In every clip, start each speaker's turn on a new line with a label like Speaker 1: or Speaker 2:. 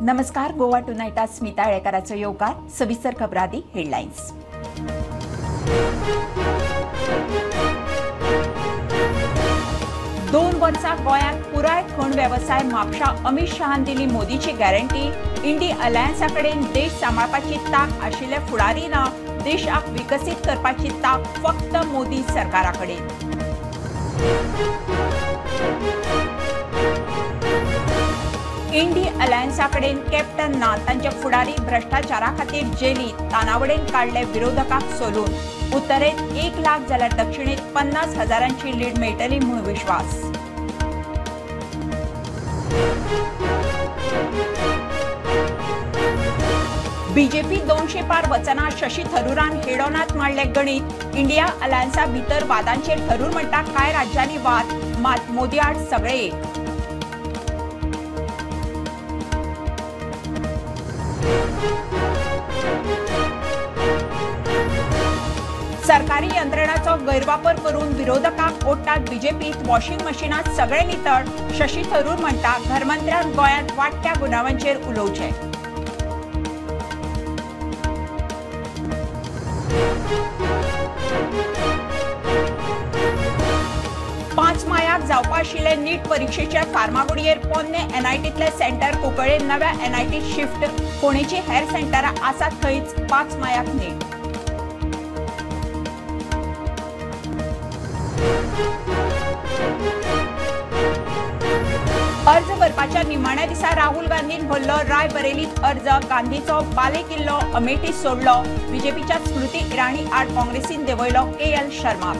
Speaker 1: नमस्कार. गोवा टुनाइट आज स्मिता येळेकराचो येवकार. सविस्तर खबरादी हेडलाइन्स. दोन वर्सां गोंयांत पुराय खण वेवसाय म्हापशा अमित शहान दिली मोदीची गॅरंटी. इंडी अलायन्सा कडेन देश सांबाळपाची तांक आशिल्ले फुडारी ना. देशाक विकसीत करपाची तांक फक्त मोदी सरकारा कडेन. इंडी अलायन्सा कडेन कॅप्टन ना. तांचे फुडारी भ्रष्टाचारा खातीर जेलीत. तानावडेन काडले विरोधकांक सोलून. उत्तरेत 1 लाख जाल्यार दक्षिणेत 50,000ची लीड मेळटली म्हूण विश्वास. बीजेपी 200 पार वचना. शशी थरूरान हेडोनात मांडले गणित. इंडिया अलायन्सा भितर वादांचेर थरूर म्हणटा कांय राज्यांनी वाद, मात मोदी आड सगळे एक. सरकारी यंत्रणांचो गैरवापर करून विरोधकांक ओडटात बीजेपीत. वॉशिंग मशीनात सगळे नितळ. शशी थरूर म्हणटा घरमंत्र्यान गोंयांत वाडट्या गुन्यांवांचेर उलोवचे. पांच मायाक जावपा आशिल्ले नीट परीक्षेच्या फार्मागुडयेर पोन्ने एनआयटीतले सेंटर कुंकळे नव्या एनआयटीत शिफ्ट. फोंडेची हेर सेंटरां आसात थंयच. 5 मायाक नीट. अर्ज भरपाच्या निमाण्या दिसा राहुल गांधीन भरलो रायबरेलीत अर्ज. गांधीचो बाले किल्लो अमेठीत सोडलो. बीजेपीच्या स्मृती इराणी आड काँग्रेसीन देंवयलो KL शर्मा.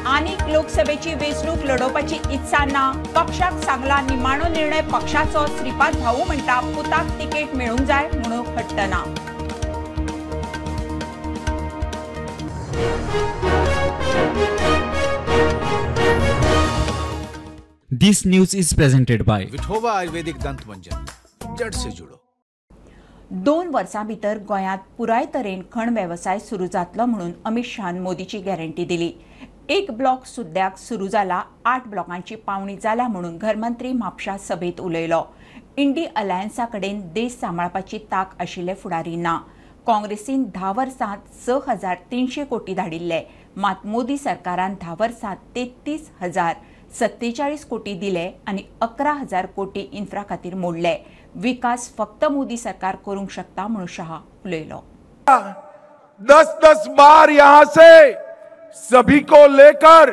Speaker 1: आनीक लोकसभेची वेंचणूक लढोवपाची इत्सा ना. पक्षाक सांगला निमाणो निर्णय पक्षाचो. श्रीपाद भाऊ म्हणटा पुताक तिकेट मेळूंक जाय म्हणून हट्ट ना.
Speaker 2: This news is presented by
Speaker 3: Vithoba आयुर्वेदिक दंत मंजन. जड़ से जुड़ो.
Speaker 1: 2 वर्सां भितर गोंयांत पुराय तरेन खण वेवसाय सुरू जातलो म्हणून अमित शहान मोदीची गॅरंटी दिली. 1 ब्लॉक सुद्याक सुरू जाला. 8 ब्लॉकांची पावणी जाल्या म्हणून घरमंत्री म्हापशा सभेत उलयलो. इंडी अलायन्सा कडेन देश सांबाळपाची तांक आशिल्ले फुडारी ना. काँग्रेसीन 10 वर्सांत 6,300 कोटी धाडिल्ले. मात मोदी सरकारान 10 वर्सांत 33,047 कोटी दिले आनी 11,000 कोटी इन्फ्रा खातीर मोडले. विकास फक्त मोदी सरकार करूंक शकता म्हणून शाह उलयलो.
Speaker 4: 10-10 बार यहाँ से सभी को लेकर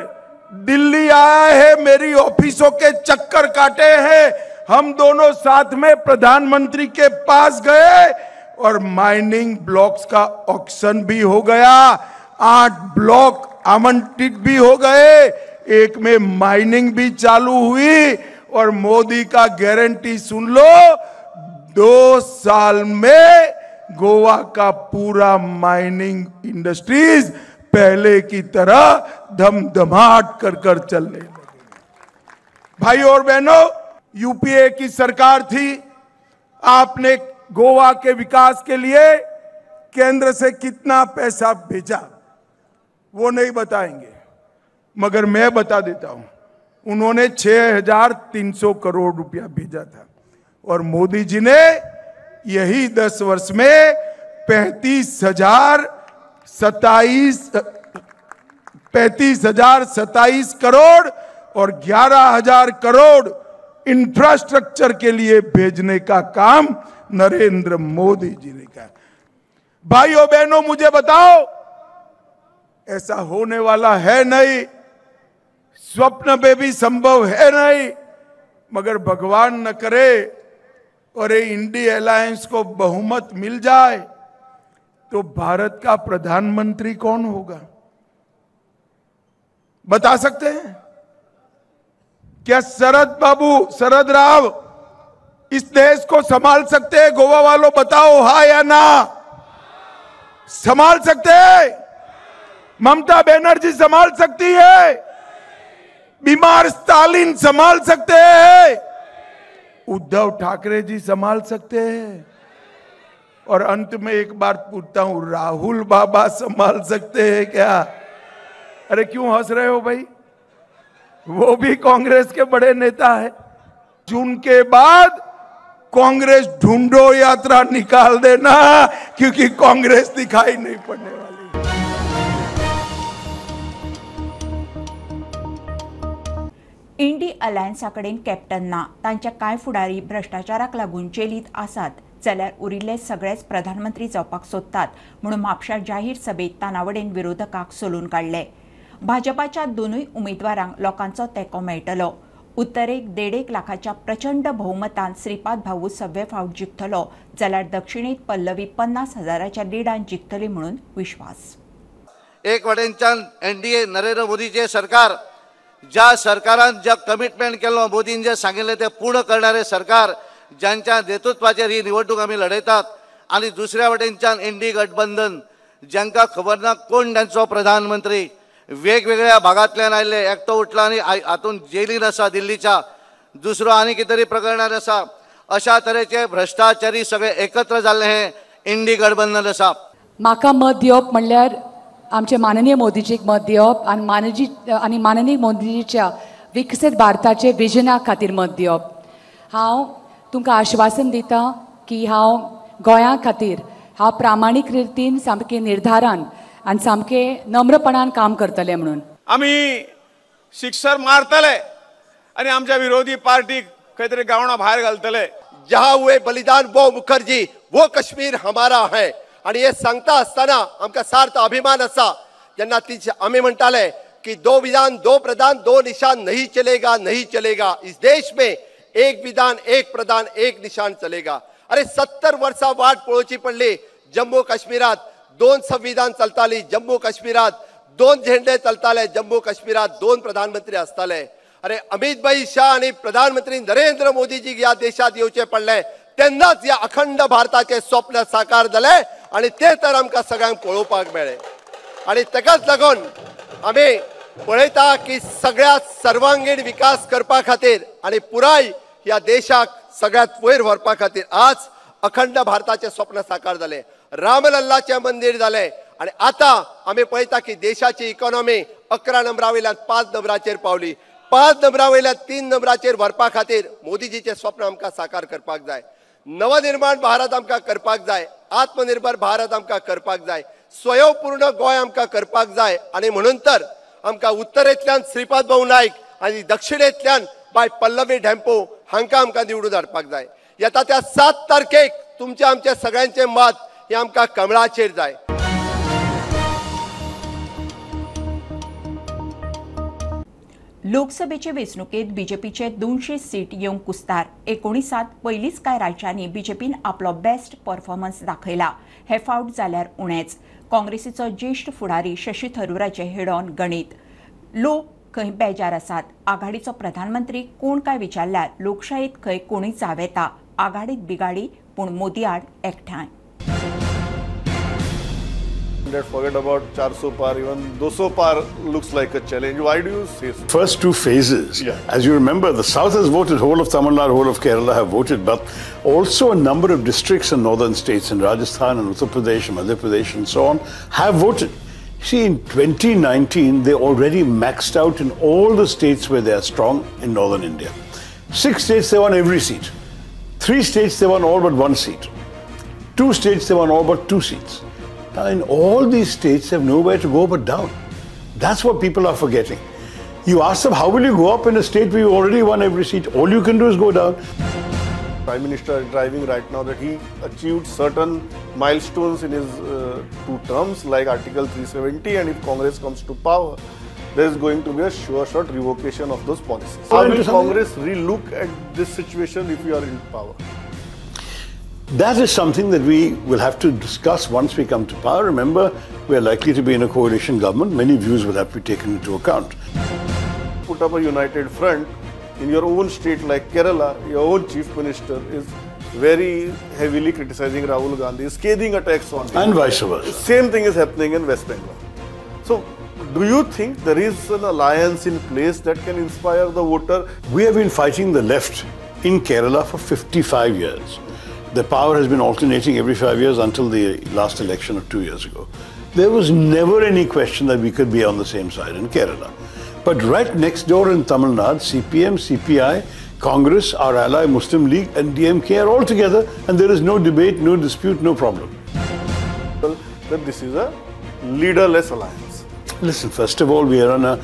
Speaker 4: दिल्ली आया है. मेरी ऑफिसों के चक्कर काटे हैं. हम दोनों साथ में प्रधानमंत्री के पास गए और माइनिंग ब्लॉक्स का ऑक्शन भी हो गया. 8 ब्लॉक आवंटित भी हो गए. एक में माइनिंग भी चालू हुई. और मोदी का गारंटी सुन लो, 2 साल में गोवा का पूरा माइनिंग इंडस्ट्रीज पहले की तरह धमधमाट कर चलने लगे. भाई और बहनों, यूपीए की सरकार थी. आपने गोवा के विकास के लिए केंद्र से कितना पैसा भेजा वो नहीं बताएंगे, मगर मैं बता देता हूं. उन्होंने 6,300 करोड़ रुपया भेजा था और मोदी जी ने यही 10 वर्ष में 35,027 करोड़ और 11,000 करोड़ इंफ्रास्ट्रक्चर के लिए भेजने का काम नरेंद्र मोदी जी ने किया. भाइयों बहनों, मुझे बताओ, ऐसा होने वाला है नहीं. स्वप्न में भी संभव है नहीं. मगर भगवान न करे और ये इंडी अलायंस को बहुमत मिल जाए तो भारत का प्रधानमंत्री कौन होगा? बता सकते हैं क्या? शरद राव इस देश को संभाल सकते हैं? गोवा वालों बताओ, हाँ या ना? संभाल सकते हैं? ममता बनर्जी संभाल सकती है? बीमार स्टालिन संभाल सकते हैं? उद्धव ठाकरे जी संभाल सकते हैं? और अंत में एक बार पूछता हूं, राहुल बाबा संभाल सकते हैं क्या? अरे क्यों हंस रहे हो भाई? वो भी कांग्रेस के बड़े नेता है। जून के बाद कांग्रेस ढूंढो यात्रा निकाल देना, क्योंकि कांग्रेस दिखाई नहीं पड़ने वाली।
Speaker 1: इंडी अलायन्साकडेन कॅप्टनना तांच्या कांय फुडारी भ्रष्टाचाराक लागून जेलीत आसात जाल्यार उरिल्ले सगळेच प्रधानमंत्री जावपाक सोदतात म्हणून म्हापशा जाहीर सभेत तानावडेन विरोधकांक सोलून काडले। भाजपाच्या दोनूय उमेदवारांक लोकांचो तेंको मेळटलो। उत्तरेक 1.5 लाखाच्या प्रचंड बहुमतान श्रीपाद भाऊ 6 फावट जिखतलो जाल्यार दक्षिणेत पल्लवी 50,000च्या लिडान जिखतली म्हणून विश्वास।
Speaker 5: एक वटेनच्यान एनडीए नरेंद्र मोदीचे सरकार, ज्या सरकारान ज्या कमिटमेंट केलो, मोदीन जे सांगिल्ले ते पूर्ण करणारे सरकार, ज्यांच्या नेतृत्वाचेर ही निवडणूक आमी लढयतात, आणि दुसऱ्या वटेनच्यान एनडीए गठबंधन, ज्यांका खबर ना कोण त्यांचो प्रधानमंत्री, वेगवेगळ्या भागांतल्यान आयले, एकटो उठला आणि हातून जेलीन आसा दिल्लीच्या, दुसरो आनी कितें तरी प्रकरणात आसा, अशा तरेचे भ्रष्टाचारी सगळे एकत्र जाल्ले हे इंडी गठबंधन आसा।
Speaker 6: म्हाका मत दिवप म्हणल्यार आमचे माननीय मोदीजीक मत दिवप आनी माननीय मोदीजीच्या विकसीत भारताचे विजना खातीर मत दिवप। हांव तुमकां आश्वासन दिता की हांव गोंया खातीर हांव प्रामाणीक रितीन सामके निर्धारान आनी सामके नम्रपणान काम करतले म्हणून।
Speaker 7: आम्ही शिक्षर मारतले आणि आमच्या विरोधी पार्टीक खंय तरी गावणा भायर घालतले।
Speaker 8: जहाँ हुए बलिदान वो मुखर्जी, वो कश्मीर हमारा है। आणि हे सांगता असताना आमका सार्थ अभिमान असा, जेन्ना आम्ही म्हणटाले की 2 विधान 2 प्रधान 2 निशान नहीं चलेगा, नहीं चलेगा। इस देश में 1 विधान 1 प्रधान 1 निशान चलेगा। अरे 70 वर्षा वाट पळोवची पडली। जम्मू काश्मीरात 2 संविधान चलताली, जम्मू काश्मीरात 2 झेंडे चलताले, जम्मू काश्मीरात 2 प्रधानमंत्री असताले। अरे अमित भाई शाह आणि प्रधानमंत्री नरेंद्र मोदीजी या देशात येवचे पडले, तेन्नाच या अखंड भारताचे स्वप्न साकार झाले आणि ते तर आमकां सगळ्यांक पळोवपाक मेळ्ळे। आणि तेकाच लागून आम्ही पळयता की सगळ्यात सर्वांगीण विकास करपा खातीर आणि पुराय या देशाक सगळ्यात वयर व्हरपा खातीर आज अखंड भारताचे स्वप्न साकार झाले। रामलल्लाचे मंदिर झाले आणि आता आम्ही पळयता की देशाची इकॉनॉमी 11 नंबरावयल्यान 5 नंबराचेर पावली। 5 नंबरावयल्यान 3 नंबराचेर व्हरपा खातीर मोदीजीचे स्वप्न आमकां साकार करपाक जाय। नवनिर्माण भारत आमकां करपाक जाय, आत्मनिर्भर भारत आमकां करपाक जाय, स्वयंपूर्ण गोंय आमकां करपाक जाय। आणि म्हणून तर आमकां उत्तरेंतल्यान श्रीपाद भाऊ नायक आणि दक्षिणेंतल्यान बाय पल्लवी ढेंपो हांकां आमकां निवडून हाडपाक जाय। येता त्या 7 तारखेक तुमचे आमचे सगळ्यांचे मत हे आमकां कमळाचेर जाय।
Speaker 1: लोकसभेचे वेंचणुकेत बीजेपीचे 200 सीट येवंक कुस्तार। 19 पयलींच कांय राज्यांनी बीजेपीन आपलो बेस्ट परफॉर्मन्स दाखयला। हे फावट जाल्यार उणेच। काँग्रेसीचो ज्येष्ठ फुडारी शशी थरूराचे हेडॉन गणित। लोक खंय बेजार आसात। आघाडीचो प्रधानमंत्री कोण काय विचारल्यार लोकशायेत खंय कोणूय जाव येता। आघाडीत बिगाडी पूण मोदी आड एकठांय।
Speaker 9: Forget about 400 par, even 200 par looks like a challenge. Why do you say so?
Speaker 10: First 2 phases. Yeah. As you remember, the South has voted, whole of Tamil Nadu, whole of Kerala have voted, but also a number of districts in northern states, in Rajasthan and Uttar Pradesh, Madhya Pradesh and so on, have voted. See, in 2019, they already maxed out in all the states where they are strong in northern India. 6 states, they won every seat. 3 states, they won all but 1 seat. 2 states, they won all but 2 seats. Now, in all these states, they have nowhere to go but down. That's what people are forgetting. You ask them, how will you go up in a state where you already won every seat? All you can do is go down.
Speaker 9: Prime Minister is driving right now that he achieved certain milestones in his 2 terms, like Article 370, and if Congress comes to power, there is going to be a sure shot revocation of those policies. How will Congress re-look at this situation if you are in power?
Speaker 10: That is something that we will have to discuss once we come to power. Remember, we are likely to be in a coalition government. Many views will have to be taken into account.
Speaker 9: Put up a united front in your own state like Kerala. Your own chief minister is very heavily criticizing Rahul Gandhi, scathing attacks on him.
Speaker 10: And vice versa.
Speaker 9: Same thing is happening in West Bengal. So, do you think there is an alliance in place that can inspire the voter?
Speaker 10: We have been fighting the left in Kerala for 55 years. The power has been alternating every 5 years until the last election of 2 years ago. There was never any question that we could be on the same side in Kerala. But right next door in Tamil Nadu, CPM, CPI, Congress, our ally Muslim League and DMK are all together, and there is no debate, no dispute, no problem.
Speaker 9: That this is a leaderless alliance.
Speaker 10: Listen, first of all, we are on a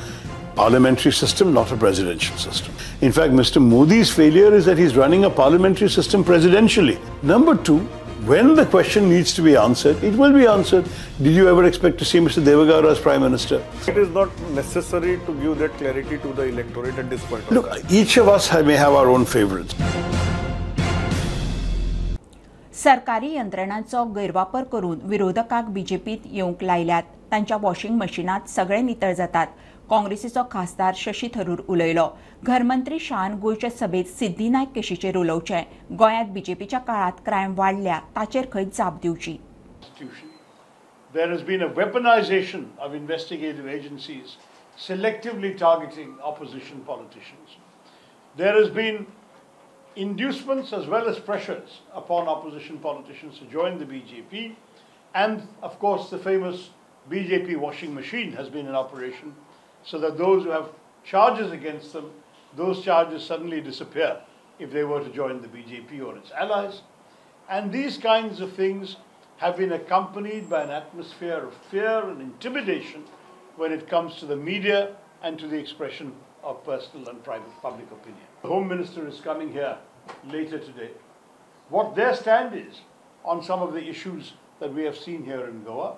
Speaker 10: parliamentary system, not a presidential system. In fact, Mr. Modi's failure is that he's running a parliamentary system presidentially. Number two, when the question needs to be answered, it will be answered. Did you ever expect to see Mr. Devagowda as Prime Minister?
Speaker 9: It is not necessary to give that clarity to the electorate at this point of
Speaker 10: Look,
Speaker 9: time.
Speaker 10: each of us may have our own favorites.
Speaker 1: सरकारी यंत्रणांचो गैरवापर करून विरोधकांक बीजेपीत येवंक लायल्यात. तांच्या washing मशीनात सगळे नितळ जातात. काँग्रेसीचो खासदार शशी थरूर उलयलो. घरमंत्री शान गोंयचे सभेत सिद्धिनायक केशीचेर उलोवचे. गोंयांत बीजेपीच्या काळात क्रायम वाडल्या ताचेर खंय जाप दिवची.
Speaker 11: There has been a weaponization of investigative agencies selectively targeting opposition politicians. There has been inducements as well as pressures upon opposition politicians to join the BJP, and of course the famous BJP washing machine has been in operation, so that those who have charges against them, those charges suddenly disappear if they were to join the BJP or its allies. And these kinds of things have been accompanied by an atmosphere of fear and intimidation when it comes to the media and to the expression of personal and private public opinion. The Home Minister is coming here later today. What their stand is on some of the issues that we have seen here in Goa,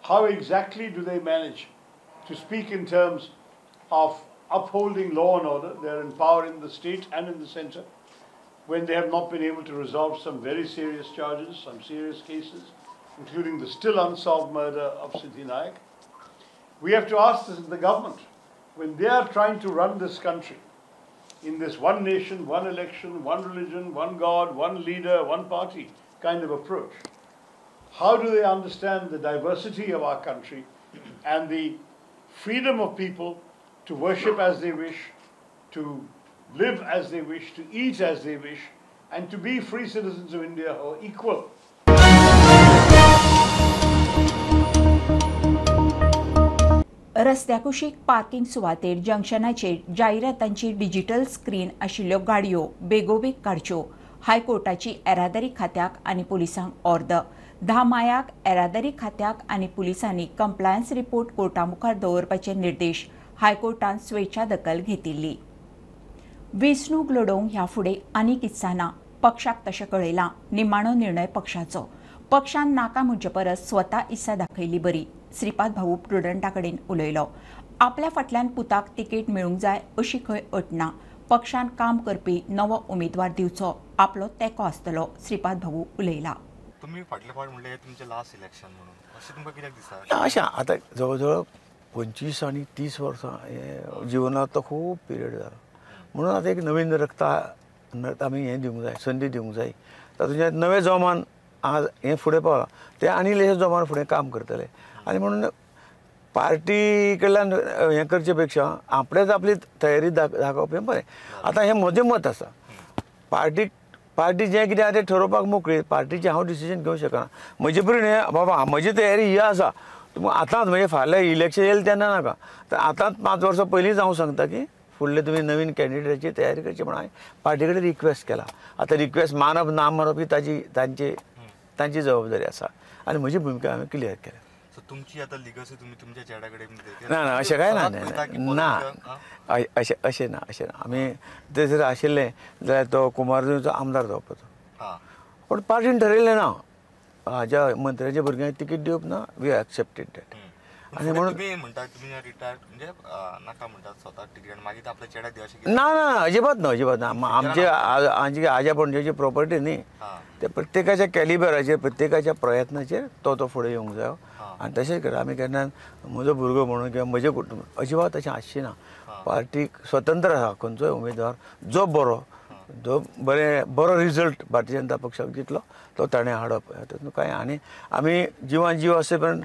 Speaker 11: how exactly do they manage to speak in terms of upholding law and order? They are in power in the state and in the centre, when they have not been able to resolve some very serious charges, some serious cases, including the still unsolved murder of Siddhi Nayak. We have to ask the government, when they are trying to run this country in this one nation, one election, one religion, one God, one leader, one party kind of approach, how do they understand the diversity of our country and the freedom of people to worship as they wish, to live as they wish, to eat as they wish, and to be free citizens of India who are equal?
Speaker 1: रस्त्या कुशीक parking सुवातेर जंक्शनाचेर जायरातांची digital screen आशिल्ल्यो गाडयो बेगोबेग काडच्यो. हायकोर्टाची येरादारी खात्याक आनी पुलिसांक ऑर्द. 10 मायाक येरादारी खात्याक आनी पुलिसांनी कंप्लायन्स रिपोर्ट कोर्टा मुखार दवरपाचे निर्देश हायकोर्टान स्वेच्छा दखल घेतिल्ली. वेंचणूक लडोवंक ह्या फुडें आनीक इत्सा ना. पक्षाक तशें कळयलां. निमाणो निर्णय पक्षाचो. पक्षान नाका म्हणचे परस स्वता इत्सा दाखयली बरी. श्रीपाद भाऊ प्रुडंटा कडेन उलयलो. आपल्या फाटल्यान पुताक तिकेट मेळूंक जाय अशी खंय अट ना. पक्षान काम करपी नवो उमेदवार दिवचो आपलो तेंको आसतलो. श्रीपाद भाऊ उलयला.
Speaker 12: तुम्ही फाटले फावट म्हणले तुमचे लास्ट इलेक्शन म्हणून अशें तुमकां कित्याक दिसता?
Speaker 13: अशें आतां जवळ जवळ 25 आनी 30 वर्सां हे जिवनांत तो खूब पिरियड जालो. म्हणून आतां एक नवीन रक्ताक आमी हें दिवंक जाय, संदी दिवंक जाय. तातूंत नवे जोमान आज हें फुडें पावलां ते आनी इल्लेशे जोमान फुडें काम करतले. आनी म्हणून पार्टी कडल्यान हें करचे पेक्षा आपणेच आपली तयारी दाखोवप हें बरें. आतां हें म्हजें मत आसा. पार्टी जें कितें आहा तें ठरोवपाक मोकळी. पार्टीचें हांव डिसिजन घेवंक शकना. म्हजे परीन हें बाबा म्हजी तयारी ही आसा. तुमकां आतांच म्हणजे फाल्यां इलेक्शन येयलें तेन्ना नाका. तर आतांच 5 वर्सां पयलींच हांव सांगता की फुडले तुमी नवीन कॅन्डिडेटाची तयारी करची म्हणून हांवें पार्टी कडेन रिक्वेस्ट केला. आतां रिक्वेस्ट मानप ना मानप ही तांची जबाबदारी आसा आनी म्हजी भुमिका हांवें क्लियर केल्या.
Speaker 12: तुमची आता लिगसी तुम्ही तुमच्या चेड्याकडे
Speaker 13: ना अशें काय ना अशें ना आमी ते जर आशिल्लें जाल्यार तो कुमारजुंचो आमदार जावपाचो. पूण पार्टीन ठरयलें ना हाज्या मंत्र्याच्या भुरग्यांक तिकेट दिवप ना. We accepted that. आनी म्हणून
Speaker 12: म्हणटात तुमी रिटायर म्हणजे नाका म्हणटात स्वता टिकेट मागीर आपल्या चेड्याक दिवं अशें
Speaker 13: ना अजिबात ना. आमचे आज्या पणजेची प्रॉपर्टी न्ही. ते प्रत्येकाच्या कॅलिबराचेर प्रत्येकाच्या प्रयत्नाचेर तो फुडें येवंक जायो. आनी तशेंच कर आमी केन्ना म्हजो भुरगो म्हणून किंवा म्हजें कुटूंब अजिबात तशें आसचें ना. पार्टीक स्वतंत्र आसा. खंयचोय उमेदवार जो बरो रिजल्ट भारतीय जनता पक्षाक दितलो तो ताणें हाडप. तातूंत कांय आनी आमी जिवान जीव आसे पर्यंत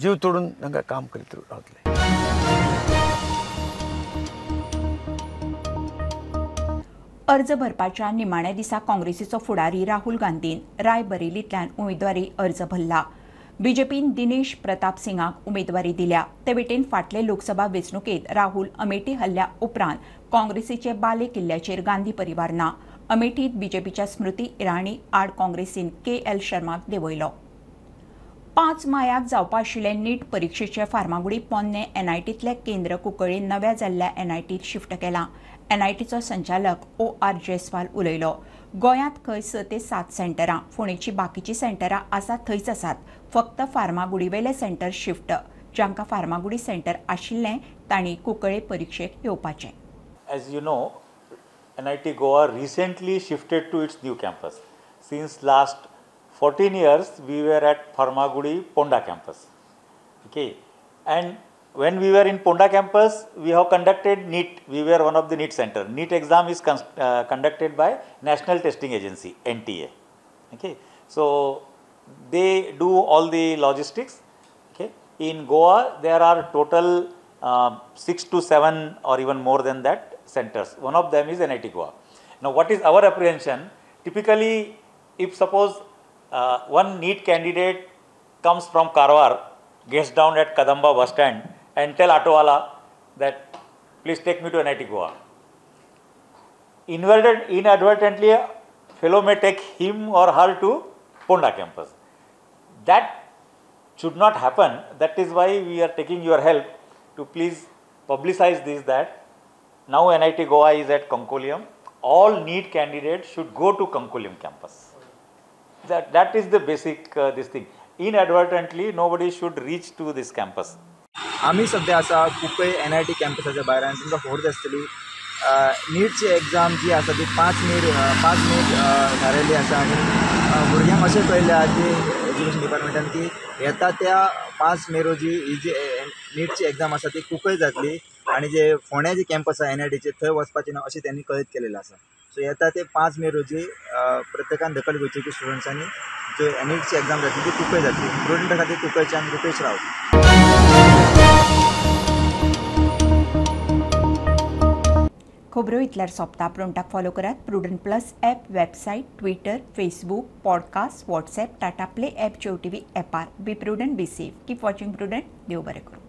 Speaker 13: जीव तोडून तांकां काम करीत रावतले.
Speaker 1: अर्ज भरपाच्या निमाण्या दिसा काँग्रेसीचो फुडारी राहुल गांधीन रायबरेलींतल्यान उमेदवारी अर्ज भरला. बीजेपीन दिनेश प्रताप सिंगाक उमेदवारी दिल्या. ते वटेन फाटले लोकसभा वेंचणुकेत राहुल अमेठी हल्ल्या उपरांत काँग्रेसीचे बाले किल्ल्याचेर गांधी परिवार ना. अमेठीत बीजेपीच्या स्मृती इराणी आड काँग्रेसीन KL शर्माक देंवयलो. 5 मायाक जावपा आशिल्ले नीट परीक्षेचे फार्मागुडी पोन्ने NITतले केंद्र कुंकळ्ळेन नव्या जाल्ल्या NITत शिफ्ट केला. NITचो संचालक OR जयस्वाल उलयलो. गोंयांत खंय 6 ते 7 सेंटरां, फोंडेची बाकीची सेंटरां आसा थंयच आसात. फक्त फार्मागुडीवेले सेंटर शिफ्ट. जांकां फार्मागुडी सेंटर आशिल्लें तांणी कुंकळे परीक्षेक येवपाचें.
Speaker 14: As you know, NIT Goa recently shifted to its new campus. Since last 14 years, we were at Farmagudi Ponda campus. Okay, and when we were in Ponda campus, we have conducted NEET. We were one of the NEET center. NEET exam is conducted by National Testing Agency (NTA). Okay, so they do all the logistics. Okay, in Goa there are total 6 to 7 or even more than that centers. One of them is NIT Goa. Now, what is our apprehension? Typically, if suppose one NEET candidate comes from Karwar, gets down at Kadamba bus stand and tell Autowala that please take me to NIT Goa. Inadvertently, fellow may take him or her to Ponda campus. That should not happen. That is why we are taking your help to please publicize this, that now NIT Goa is at Konkolyam. All NEET candidates should go to Konkolyam campus. That is the basic this thing. Inadvertently, nobody should reach to this campus.
Speaker 15: आम्ही सध्या आसा Cuncolim NIT कॅम्पसाच्या भायर आनी तुमकां खबर आसतली नीटची exam जी आसा ती 5 मे थारायल्ली आसा आनी भुरग्यांक अशें कळयलें आसा की एज्युकेशन डिपार्टमेंटान की येता त्या 5 मे रोजी ही जी नीटची एग्जाम आसा ती कुंकळे जातली आनी जे फोंड्या जे कॅम्पस आसा NITचे थंय वचपाचें ना अशें त्यांनी कळीत केलेलें आसा. सो येता ते 5 मे रोजी प्रत्येकान दखल घेवची की स्टुडंट्सांनी जो नीटची एग्जाम जातली ती कुंकळे जातली. स्टुडंटा खातीर कुंकळच्यान रुपेश राव.
Speaker 1: खबरो इतल्यार सोंपता. प्रुडंटाक फॉलो करात. Prudent plus app, website, Twitter, Facebook, podcast, WhatsApp, Tata play app, JioTV ॲपार. Be Prudent, be safe. Keep watching Prudent. देव बरें करूं.